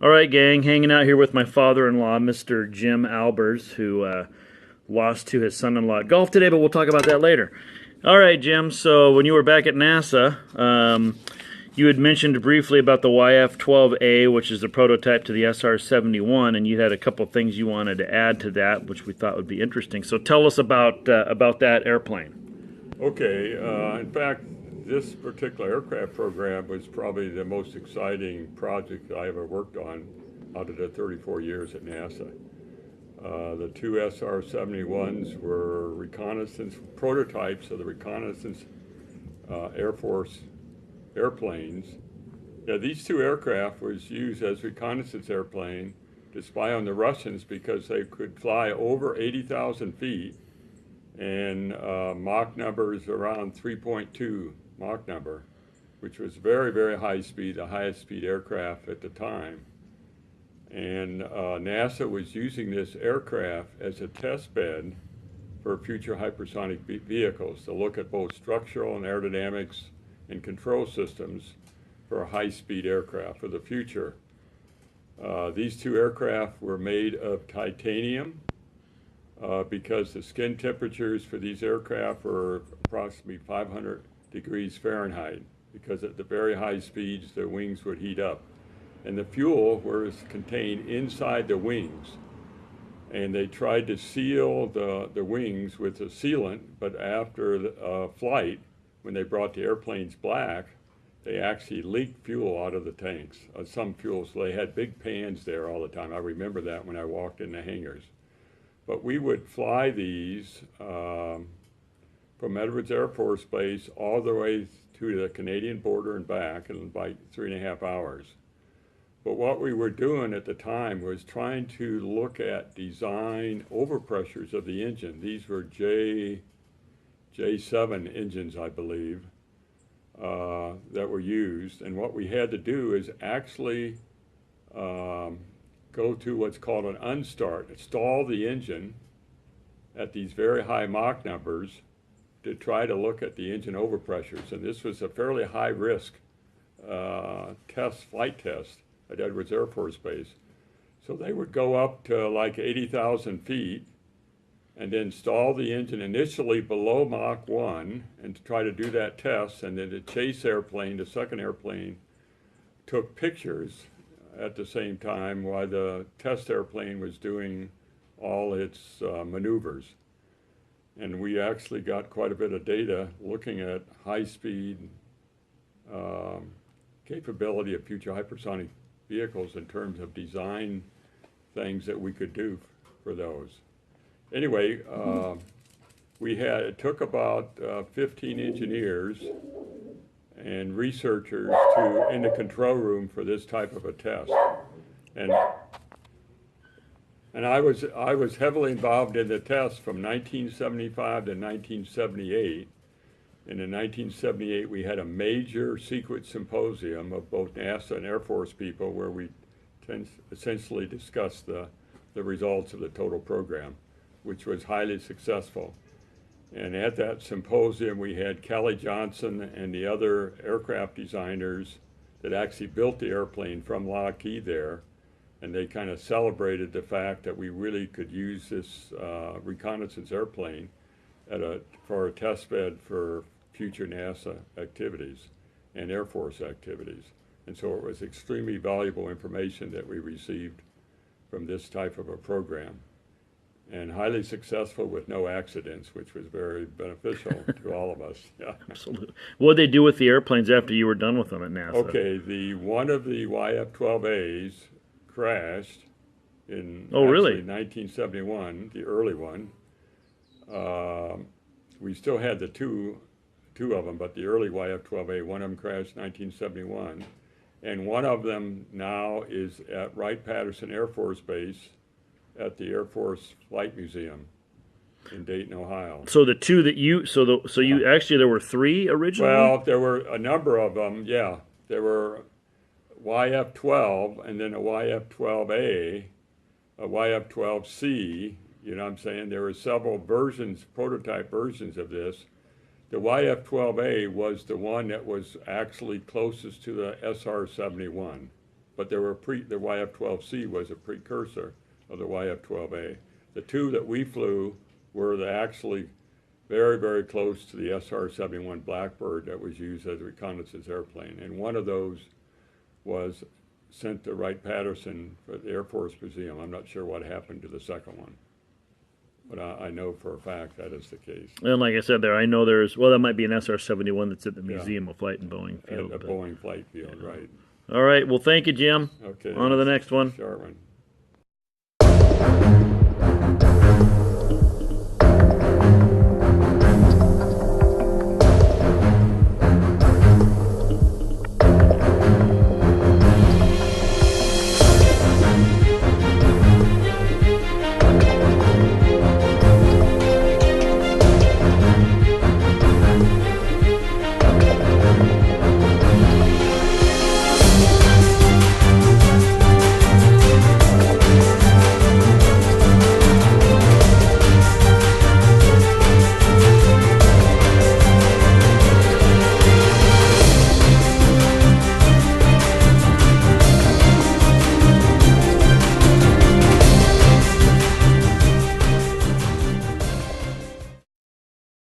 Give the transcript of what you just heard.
All right, gang, hanging out here with my father-in-law, Mr. Jim Albers, who lost to his son-in-law at golf today, but we'll talk about that later. All right, Jim, so when you were back at NASA, you had mentioned briefly about the YF12A, which is the prototype to the SR71, and you had a couple things you wanted to add to that, which we thought would be interesting. So tell us about that airplane. Okay, in fact, this particular aircraft program was probably the most exciting project I ever worked on out of the 34 years at NASA. The two SR-71s were reconnaissance prototypes of the reconnaissance Air Force airplanes. Yeah, these two aircraft was used as reconnaissance airplane to spy on the Russians because they could fly over 80,000 feet and Mach numbers around 3.2 Mach number, which was very, very high speed, the highest speed aircraft at the time. And NASA was using this aircraft as a test bed for future hypersonic vehicles to look at both structural and aerodynamics and control systems for a high-speed aircraft for the future. These two aircraft were made of titanium because the skin temperatures for these aircraft were approximately 500 degrees Fahrenheit, because at the very high speeds the wings would heat up. And the fuel was contained inside the wings. And they tried to seal the wings with a sealant, but after the flight, when they brought the airplanes black, they actually leaked fuel out of the tanks, some fuel, so they had big pans there all the time. I remember that when I walked in the hangars. But we would fly these from Edwards Air Force Base all the way to the Canadian border and back in about 3.5 hours. But what we were doing at the time was trying to look at design overpressures of the engine. These were J7 engines, I believe, that were used. And what we had to do is actually go to what's called an unstart, stall the engine at these very high Mach numbers to try to look at the engine overpressures. And this was a fairly high risk flight test at Edwards Air Force Base. So they would go up to like 80,000 feet and then stall the engine initially below Mach 1 and to try to do that test. And then the chase airplane, the second airplane, took pictures at the same time while the test airplane was doing all its maneuvers. And we actually got quite a bit of data looking at high-speed capability of future hypersonic vehicles in terms of design things that we could do for those. Anyway, it took about 15 engineers and researchers in the control room for this type of a test. And I was heavily involved in the test from 1975 to 1978. And in 1978, we had a major secret symposium of both NASA and Air Force people where we essentially discussed the results of the total program, which was highly successful. And at that symposium, we had Kelly Johnson and the other aircraft designers that actually built the airplane from Lockheed there. And they kind of celebrated the fact that we really could use this reconnaissance airplane for a test bed for future NASA activities and Air Force activities. And so it was extremely valuable information that we received from this type of a program. And highly successful with no accidents, which was very beneficial to all of us. Yeah. Absolutely. What did they do with the airplanes after you were done with them at NASA? Okay, one of the YF12As crashed in really? 1971, the early one. We still had the two of them, but the early YF12A, one of them crashed in 1971. And one of them now is at Wright-Patterson Air Force Base at the Air Force Flight Museum in Dayton, Ohio. So the two that actually there were three originally? Well, there were a number of them, yeah. There were YF12 and then a YF12A, a YF12C, you know what I'm saying? There were several versions, prototype versions of this. The YF12A was the one that was actually closest to the SR71 but there were the YF12C was a precursor of the YF12A. The two that we flew were actually very, very close to the SR71 Blackbird that was used as a reconnaissance airplane. And one of those was sent to Wright-Patterson for the Air Force Museum. I'm not sure what happened to the second one, but I know for a fact that is the case. And like I said there, I know well, that might be an SR71 that's at the Museum of Flight and Boeing Field. At the Boeing Flight Field, right. All right, well, thank you, Jim. Okay. On to the next one. Sure one.